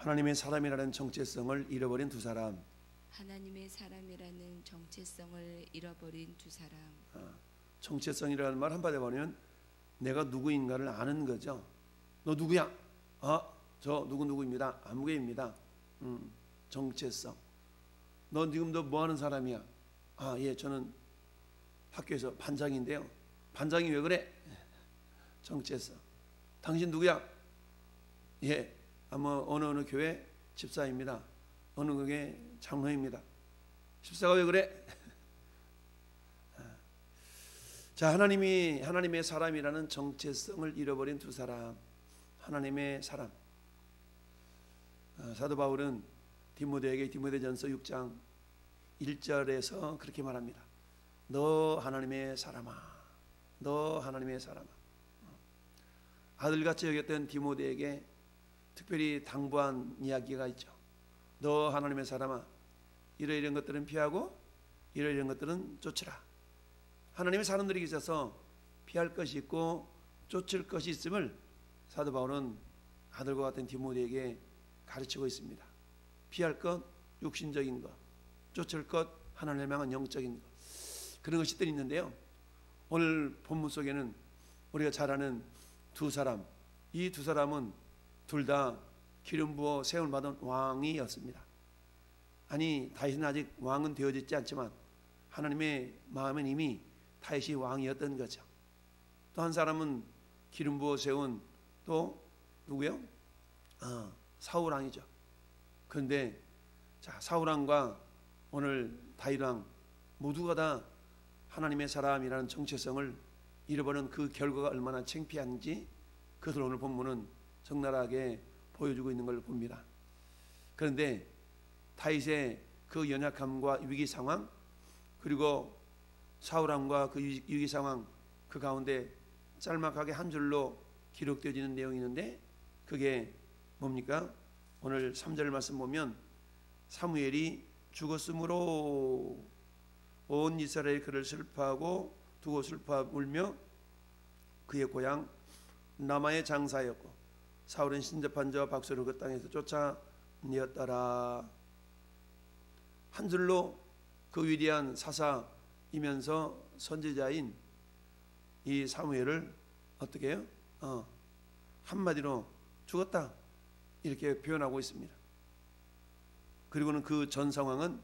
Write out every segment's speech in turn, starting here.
하나님의 사람이라는 정체성을 잃어버린 두 사람. 하나님의 사람이라는 정체성을 잃어버린 두 사람. 정체성이라는 말 한마디로 보면 내가 누구인가를 아는 거죠. 너 누구야? 저 누구입니다. 아무개입니다. 정체성. 너 지금 너 뭐 하는 사람이야? 예, 저는 학교에서 반장인데요. 반장이 왜 그래? 정체성. 당신 누구야? 예, 어느 교회 집사입니다. 어느 교회 장로입니다. 집사가 왜 그래? 자, 하나님의 사람이라는 정체성을 잃어버린 두 사람. 하나님의 사람. 사도 바울은 디모데에게 디모데전서 6장 1절에서 그렇게 말합니다. 너 하나님의 사람아. 너 하나님의 사람아. 아들같이 여겼던 디모데에게 특별히 당부한 이야기가 있죠. 너 하나님의 사람아, 이런 것들은 피하고 이런 것들은 쫓으라. 하나님의 사람들에게 있어서 피할 것이 있고 쫓을 것이 있음을 사도 바울은 아들과 같은 디모데에게 가르치고 있습니다. 피할 것 육신적인 것, 쫓을 것 하나님을 향한 영적인 것, 그런 것이 있는데요. 오늘 본문 속에는 우리가 잘 아는 두 사람, 이 두 사람은 둘 다 기름 부어 세움을 받은 왕이었습니다. 아니, 다윗은 아직 왕은 되어지지 않지만 하나님의 마음은 이미 다윗이 왕이었던 거죠. 또 한 사람은 기름 부어 세운 또 누구요? 사울 왕이죠. 그런데 자, 사울 왕과 오늘 다윗 왕 모두가 다 하나님의 사람이라는 정체성을 잃어버린 그 결과가 얼마나 창피한지 그것을 오늘 본문은 적나라하게 보여주고 있는 걸 봅니다. 그런데 다윗의 그 연약함과 위기 상황, 그리고 사울 왕과 그 위기 상황, 그 가운데 짤막하게 한 줄로 기록되어지는 내용이 있는데 그게 뭡니까? 오늘 3절 말씀 보면 사무엘이 죽었으므로 온 이스라엘이 그를 슬퍼하고 두고 슬퍼 울며 그의 고향 라마의 장사였고 사울은 신접한 자와 박수를 그 땅에서 쫓아내었더라. 한 줄로 그 위대한 사사이면서 선지자인 이 사무엘을 어떻게 해요? 한마디로 죽었다 이렇게 표현하고 있습니다. 그리고는 그 전 상황은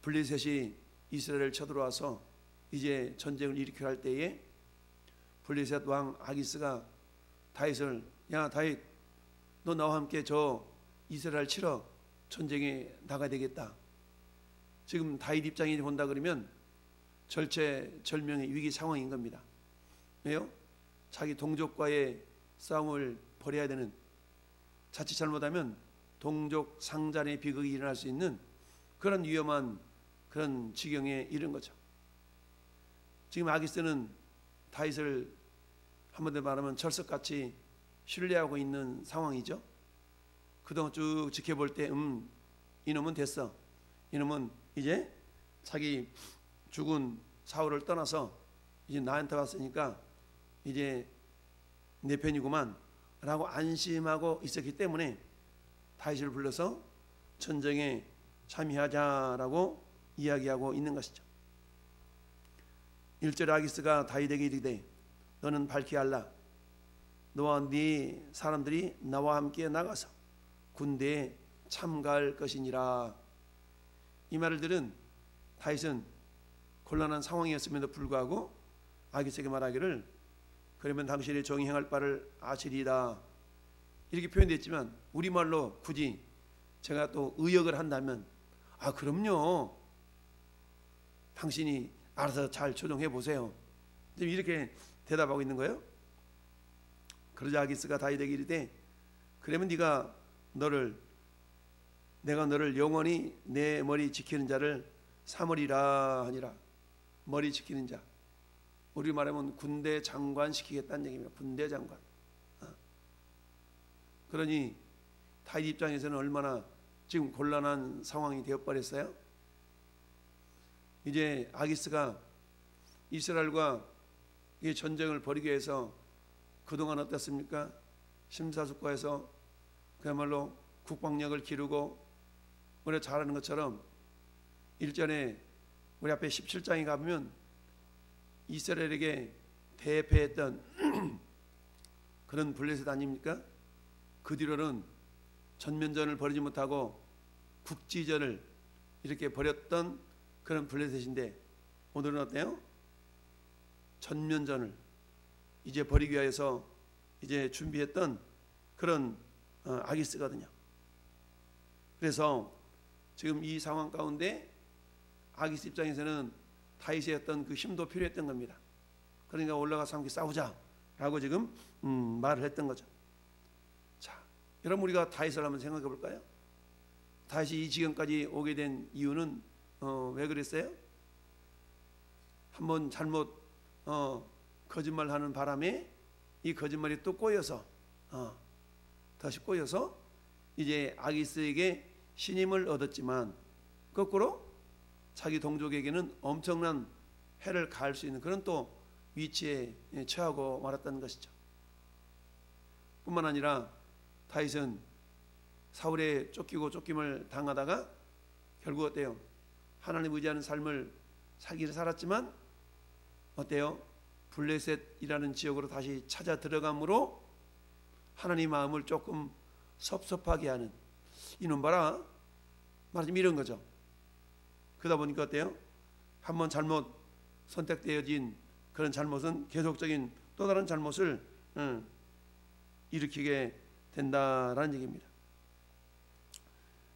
블레셋이 이스라엘을 쳐들어와서 이제 전쟁을 일으켜야 할 때에 블레셋 왕 아기스가 다윗을 야 다윗 너 나와 함께 저 이스라엘 치러 전쟁에 나가야 되겠다. 지금 다윗 입장에 본다 그러면 절체절명의 위기 상황인 겁니다. 왜요? 자기 동족과의 싸움을 벌여야 되는, 자칫 잘못하면 동족 상잔의 비극이 일어날 수 있는 그런 위험한 그런 지경에 이른 거죠. 지금 아기스는 다윗을 한마디로 말하면 철석같이 신뢰하고 있는 상황이죠. 그동안 쭉 지켜볼 때 이놈은 됐어. 이놈은 이제 자기 죽은 사울을 떠나서 이제 나한테 왔으니까 이제 내 편이구만 라고 안심하고 있었기 때문에 다윗을 불러서 전쟁에 참여하자라고 이야기하고 있는 것이죠. 1절 아기스가 다윗에게 이르되 너는 밝히 알라. 너와 네 사람들이 나와 함께 나가서 군대에 참가할 것이니라. 이 말을 들은 다윗은 곤란한 상황이었음에도 불구하고 아기스에게 말하기를 그러면 당신의 종이 행할 바를 아시리이다 이렇게 표현됐지만 우리말로 굳이 제가 또 의역을 한다면 그럼요 당신이 알아서 잘 조정해 보세요 지금 이렇게 대답하고 있는 거예요. 그러자 아기스가 다윗에게 이르되 그러면 내가 너를 영원히 내 머리 지키는 자를 삼으리라 하니라. 머리 지키는 자, 우리 말하면 군대 장관 시키겠다는 얘기입니다. 군대 장관. 그러니 다윗 입장에서는 얼마나 지금 곤란한 상황이 되어버렸어요. 이제 아기스가 이스라엘과 이 전쟁을 벌이기 위해서 그동안 어땠습니까? 심사숙고해서 그야말로 국방력을 기르고 우리가 잘 아는 것처럼 일전에 우리 앞에 17장에 가보면 이스라엘에게 대패했던 그런 블레셋 아닙니까? 그 뒤로는 전면전을 벌이지 못하고 국지전을 이렇게 벌였던 그런 블레셋인데 오늘은 어때요? 전면전을 이제 벌이기 위해서 이제 준비했던 그런 아기스거든요. 그래서 지금 이 상황 가운데 아기스 입장에서는 다윗의 어떤 그 힘도 필요했던 겁니다. 그러니까 올라가서 함께 싸우자라고 지금 말을 했던 거죠. 자, 여러분 우리가 다윗을 한번 생각해 볼까요? 다윗이 이 지경까지 오게 된 이유는 왜 그랬어요? 한번 잘못 거짓말하는 바람에 이 거짓말이 또 꼬여서 다시 꼬여서 이제 아기스에게 신임을 얻었지만 거꾸로 자기 동족에게는 엄청난 해를 가할 수 있는 그런 또 위치에 처하고 말았다는 것이죠. 뿐만 아니라 다윗은 사울에 쫓기고 쫓김을 당하다가 결국 어때요? 하나님 의지하는 삶을 살기를 살았지만 어때요? 블레셋이라는 지역으로 다시 찾아 들어감으로 하나님 마음을 조금 섭섭하게 하는, 이놈 봐라 말하자면 이런 거죠. 그러다 보니까 어때요? 한번 잘못 선택되어진 그런 잘못은 계속적인 또 다른 잘못을 일으키게 된다라는 얘기입니다.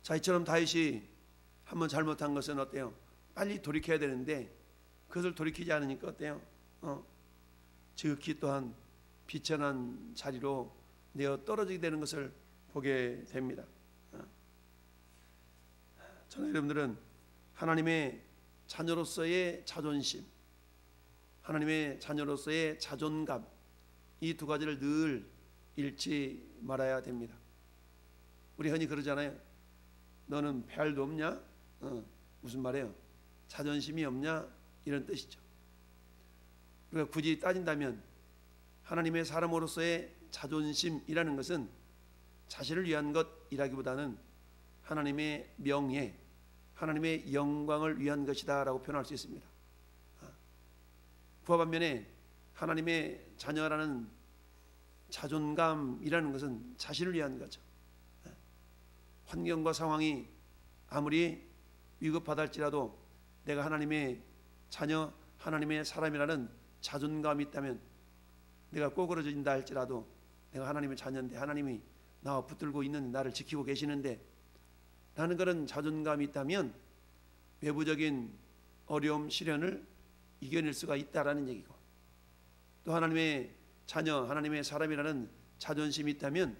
자, 이처럼 다윗이 한번 잘못한 것은 어때요? 빨리 돌이켜야 되는데 그것을 돌이키지 않으니까 어때요? 지극히 또한 비천한 자리로 내어 떨어지게 되는 것을 보게 됩니다. 저는 여러분들은 하나님의 자녀로서의 자존심, 하나님의 자녀로서의 자존감, 이 두 가지를 늘 잃지 말아야 됩니다. 우리 흔히 그러잖아요. 너는 별도 없냐? 무슨 말이에요? 자존심이 없냐? 이런 뜻이죠. 우리가 굳이 따진다면 하나님의 사람으로서의 자존심이라는 것은 자신을 위한 것이라기보다는 하나님의 명예, 하나님의 영광을 위한 것이다 라고 표현할 수 있습니다. 그와 반면에 하나님의 자녀라는 자존감이라는 것은 자신을 위한 거죠. 환경과 상황이 아무리 위급하다 할지라도 내가 하나님의 자녀, 하나님의 사람이라는 자존감이 있다면, 내가 꼬그러진다 할지라도 내가 하나님의 자녀인데 하나님이 나와 붙들고 있는 나를 지키고 계시는데 라는 그런 자존감이 있다면 외부적인 어려움, 시련을 이겨낼 수가 있다라는 얘기고, 또 하나님의 자녀, 하나님의 사람이라는 자존심이 있다면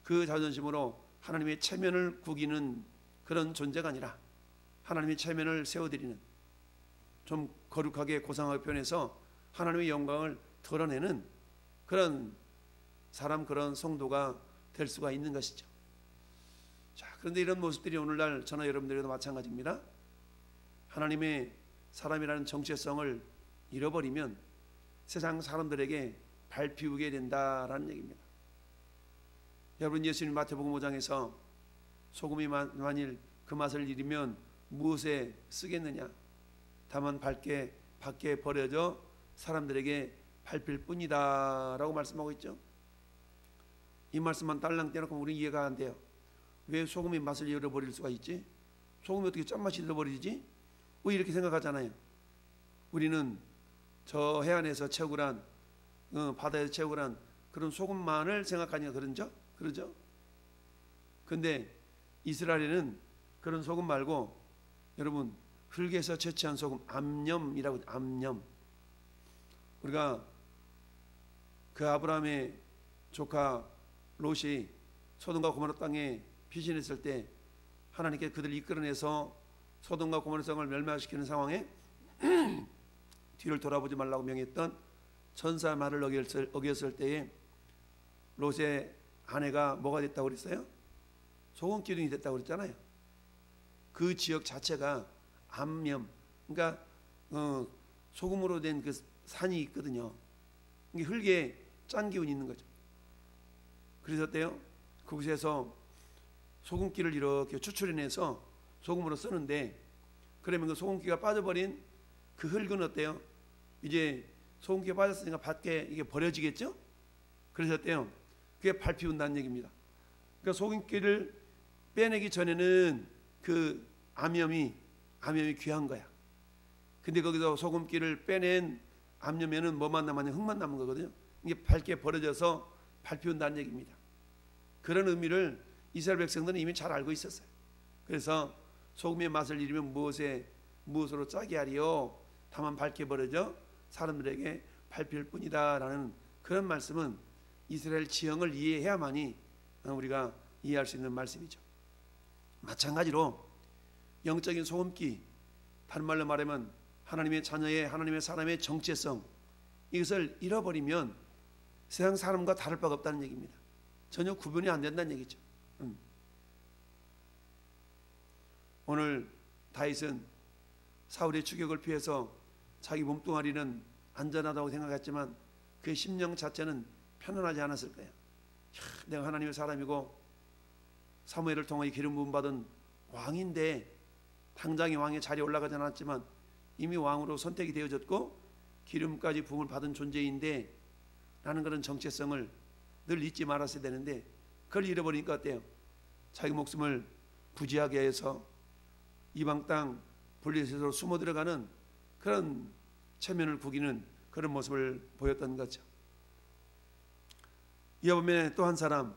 그 자존심으로 하나님의 체면을 구기는 그런 존재가 아니라 하나님의 체면을 세워드리는, 좀 거룩하게 고상하게 표현해서 하나님의 영광을 드러내는 그런 사람, 그런 성도가 될 수가 있는 것이죠. 자, 그런데 이런 모습들이 오늘날 저나 여러분들에게도 마찬가지입니다. 하나님의 사람이라는 정체성을 잃어버리면 세상 사람들에게 밟히게 된다라는 얘기입니다. 여러분, 예수님 마태복음 5장에서 소금이 만일 그 맛을 잃으면 무엇에 쓰겠느냐? 다만 밖에 버려져 사람들에게 밟힐 뿐이다 라고 말씀하고 있죠. 이 말씀만 딸랑 떼놓고 우리는 이해가 안 돼요. 왜 소금이 맛을 잃어버릴 수가 있지? 소금이 어떻게 짠맛이 잃어버리지? 왜 이렇게 생각하잖아요. 우리는 저 해안에서 채굴한 바다에서 채굴한 그런 소금만을 생각하니까 그러죠? 근데 이스라엘에는 그런 소금 말고 여러분, 흙에서 채취한 소금, 암염이라고, 암염. 우리가 그 아브라함의 조카 롯이 소돔과 고모라 땅에 피신했을 때 하나님께 그들을 이끌어내서 소돔과 고모라 땅을 멸망시키는 상황에 뒤를 돌아보지 말라고 명했던 천사 말을 어겼을 때에 롯의 아내가 뭐가 됐다고 그랬어요? 소금 기둥이 됐다고 그랬잖아요. 그 지역 자체가 암염, 그러니까 소금으로 된 그 산이 있거든요. 흙에 짠 기운이 있는 거죠. 그래서 어때요? 그곳에서 소금기를 이렇게 추출해내서 소금으로 쓰는데, 그러면 그 소금기가 빠져버린 그 흙은 어때요? 이제 소금기가 빠졌으니까 밖에 이게 버려지겠죠? 그래서 어때요? 그게 밟히운다는 얘기입니다. 그러니까 소금기를 빼내기 전에는 그 암염이 귀한 거야. 근데 거기서 소금기를 빼낸 암염에는 뭐만 남았냐? 흙만 남은 거거든요. 이게 밝게 버려져서 밟히운다는 얘기입니다. 그런 의미를 이스라엘 백성들은 이미 잘 알고 있었어요. 그래서 소금의 맛을 잃으면 무엇으로 짜게 하리요? 다만 밝게 버려져 사람들에게 밟힐 뿐이다라는 그런 말씀은 이스라엘 지형을 이해해야만이 우리가 이해할 수 있는 말씀이죠. 마찬가지로 영적인 소금기, 다른 말로 말하면 하나님의 자녀의, 하나님의 사람의 정체성, 이것을 잃어버리면 세상 사람과 다를 바가 없다는 얘기입니다. 전혀 구분이 안 된다는 얘기죠. 오늘 다윗은 사울의 추격을 피해서 자기 몸뚱아리는 안전하다고 생각했지만 그의 심령 자체는 편안하지 않았을 거예요. 내가 하나님의 사람이고 사무엘을 통해 기름 부음 받은 왕인데 당장에 왕의 자리에 올라가지 않았지만 이미 왕으로 선택이 되어졌고 기름까지 부음을 받은 존재인데 라는 그런 정체성을 늘 잊지 말았어야 되는데 그걸 잃어버리니까 어때요? 자기 목숨을 부지하게 해서 이방 땅 블레셋으로 숨어 들어가는 그런 체면을 구기는 그런 모습을 보였던 거죠. 이와 반면에 또 한 사람,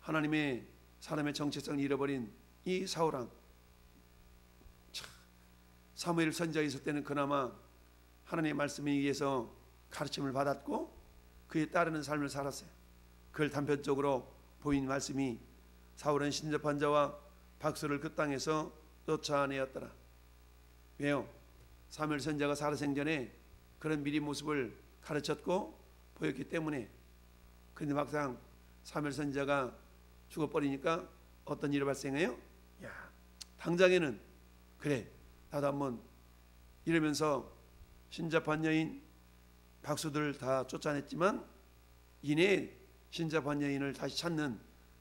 하나님의 사람의 정체성을 잃어버린 이 사울왕, 사무엘 선지자가 있을 때는 그나마 하나님의 말씀에 의해서 가르침을 받았고 그에 따르는 삶을 살았어요. 그걸 단편적으로 보인 말씀이 사울은 신접한 자와 박수를 그 땅에서 쫓아내었더라. 왜요? 사무엘 선지자가 살아생전에 그런 미리 모습을 가르쳤고 보였기 때문에. 그런데 막상 사무엘 선지자가 죽어버리니까 어떤 일이 발생해요? 당장에는 그래 나도 한번 이러면서 신접한 여인 박수들 다 쫓아냈지만 이내 신접한 여인을 다시 찾는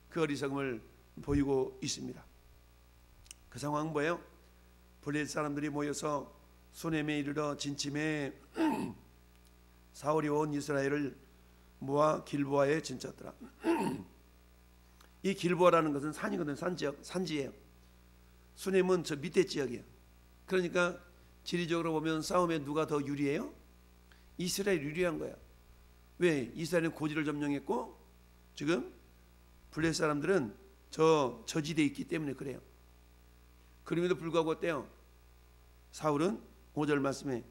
그 어리석음을 보이고 있습니다. 그 상황은 뭐예요? 블레셋 사람들이 모여서 수넴에 이르러 진침해 사울이 온 이스라엘을 모아 길보아에 진쳤더라. 이 길보아라는 것은 산이거든. 산지예요. 수넴은 저 밑에 지역이에요. 그러니까 지리적으로 보면 싸움에 누가 더 유리해요? 이스라엘이 유리한 거야. 왜? 이스라엘은 고지를 점령했고 지금 블레셋 사람들은 저지대에 있기 때문에 그래요. 그럼에도 불구하고 어때요? 사울은 5절 말씀에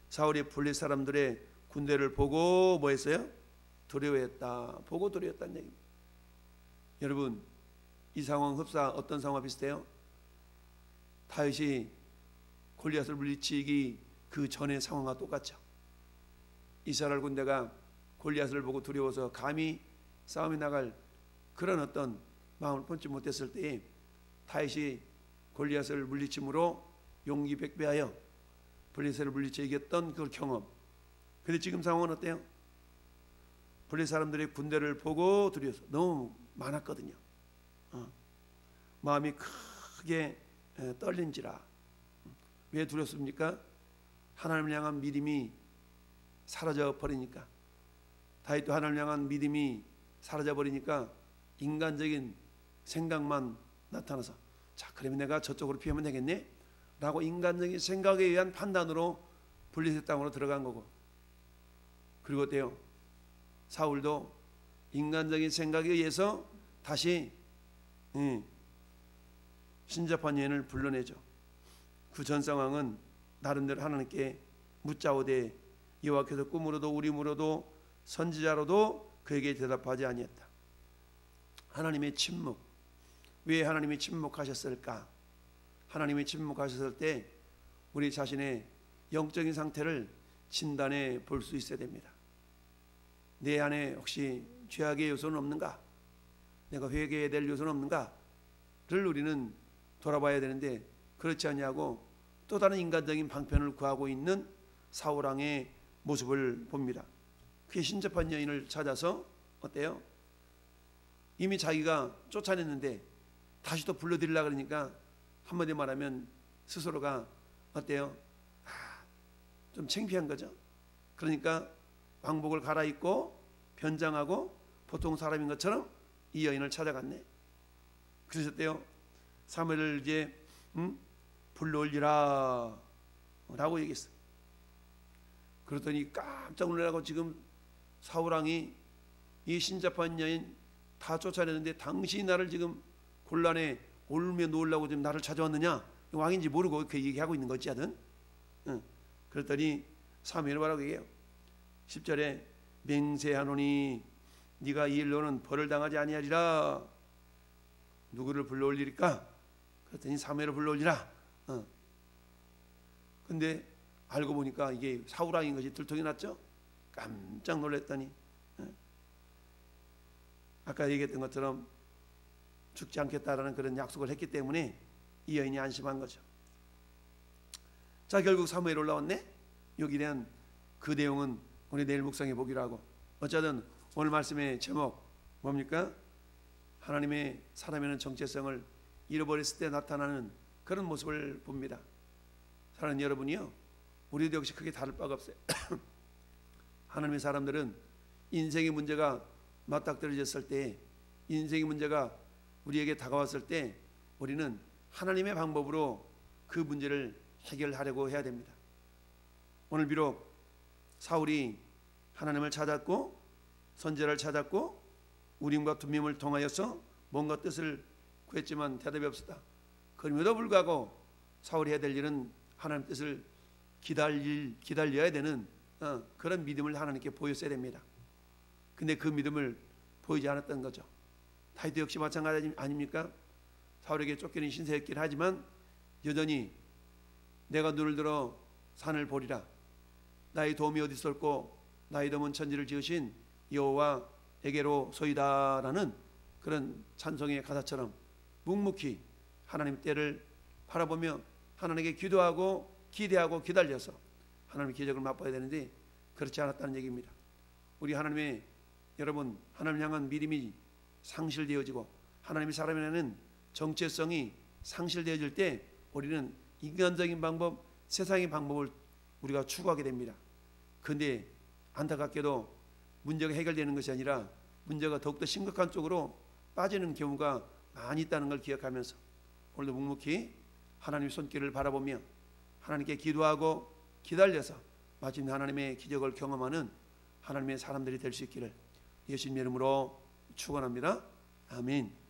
사울이 블레셋 사람들의 군대를 보고 뭐 했어요? 두려워했다. 보고 두려웠다는 얘기입니다. 여러분 이 상황 흡사 어떤 상황과 비슷해요? 다윗이 골리앗을 물리치기 그 전의 상황과 똑같죠. 이스라엘 군대가 골리앗을 보고 두려워서 감히 싸움에 나갈 그런 어떤 마음을 품지 못했을 때에 다윗이 골리앗을 물리침으로 용기 백배하여 블레셋을 물리쳐 이겼던 그 경험. 그런데 지금 상황은 어때요? 블레셋 사람들의 군대를 보고 두려워서 너무 많았거든요. 마음이 크게 떨린지라. 왜 두렵습니까? 하나님을 향한 믿음이 사라져 버리니까. 다윗도 하나님을 향한 믿음이 사라져 버리니까 인간적인 생각만 나타나서 자 그러면 내가 저쪽으로 피하면 되겠네 라고 인간적인 생각에 의한 판단으로 블레셋 땅으로 들어간 거고, 그리고 어때요? 사울도 인간적인 생각에 의해서 다시 신접한 여인을 불러내죠. 그 전 상황은 나름대로 하나님께 묻자오되 여호와께서 꿈으로도 우림으로도 선지자로도 그에게 대답하지 아니했다. 하나님의 침묵. 왜 하나님이 침묵하셨을까? 하나님이 침묵하셨을 때 우리 자신의 영적인 상태를 진단해 볼 수 있어야 됩니다. 내 안에 혹시 죄악의 요소는 없는가? 내가 회개해야 될 요소는 없는가를 우리는 돌아봐야 되는데 그렇지 않냐고 또 다른 인간적인 방편을 구하고 있는 사울왕의 모습을 봅니다. 그의 신접한 여인을 찾아서 어때요? 이미 자기가 쫓아냈는데 다시 또 불러들이려고 그러니까 한마디 말하면 스스로가 어때요? 좀 창피한 거죠. 그러니까 왕복을 갈아입고 변장하고 보통 사람인 것처럼 이 여인을 찾아갔네. 그러셨대요. 사무엘을 이제 불러올리라 라고 얘기했어. 그러더니 깜짝 놀라고 지금 사울왕이 이 신자판 여인 다 쫓아내는데 당신이 나를 지금 곤란에 올며 놓으려고 지금 나를 찾아왔느냐? 왕인지 모르고 그 얘기하고 있는 거지 하든. 그랬더니 사무엘이 뭐라고 얘기해요? 10절에 맹세하노니 네가 이 일로는 벌을 당하지 아니하리라. 누구를 불러올리리까? 그랬더니 사무엘을 불러올리라. 근데 알고 보니까 이게 사울왕인 것이 들통이 났죠. 깜짝 놀랐더니 아까 얘기했던 것처럼 죽지 않겠다라는 그런 약속을 했기 때문에 이 여인이 안심한 거죠. 자, 결국 사무엘 올라왔네. 여기에 대한 그 내용은 우리 내일 묵상해 보기로 하고, 어쨌든 오늘 말씀의 제목 뭡니까? 하나님의 사람이라는 정체성을 잃어버렸을 때 나타나는 그런 모습을 봅니다. 사랑하는 여러분이요, 우리도 역시 크게 다를 바가 없어요. 하나님의 사람들은 인생의 문제가 맞닥뜨려졌을 때, 인생의 문제가 우리에게 다가왔을 때 우리는 하나님의 방법으로 그 문제를 해결하려고 해야 됩니다. 오늘 비록 사울이 하나님을 찾았고 선지자를 찾았고 우림과 둠밈을 통하여서 뭔가 뜻을 구했지만 대답이 없었다. 그럼에도 불구하고 사울이 해야 될 일은 하나님 뜻을 기다려야 되는 그런 믿음을 하나님께 보였어야 됩니다. 근데 그 믿음을 보이지 않았던 거죠. 다윗도 역시 마찬가지 아닙니까? 사울에게 쫓기는 신세였긴 하지만 여전히 내가 눈을 들어 산을 보리라. 나의 도움이 어디 있었고 나의 도움은 천지를 지으신 여호와에게로 소이다라는 그런 찬송의 가사처럼 묵묵히 하나님 때를 바라보며 하나님께 기도하고 기대하고 기다려서 하나님의 기적을 맛봐야 되는데 그렇지 않았다는 얘기입니다. 우리 하나님의 여러분, 하나님 향한 믿음이 상실되어지고 하나님의 사람이라는 정체성이 상실되어질 때 우리는 인간적인 방법, 세상의 방법을 우리가 추구하게 됩니다. 그런데 안타깝게도 문제가 해결되는 것이 아니라 문제가 더욱더 심각한 쪽으로 빠지는 경우가 많이 있다는 걸 기억하면서 오늘도 묵묵히 하나님의 손길을 바라보며 하나님께 기도하고 기다려서 마침내 하나님의 기적을 경험하는 하나님의 사람들이 될 수 있기를 예수님의 이름으로 축원합니다. 아멘.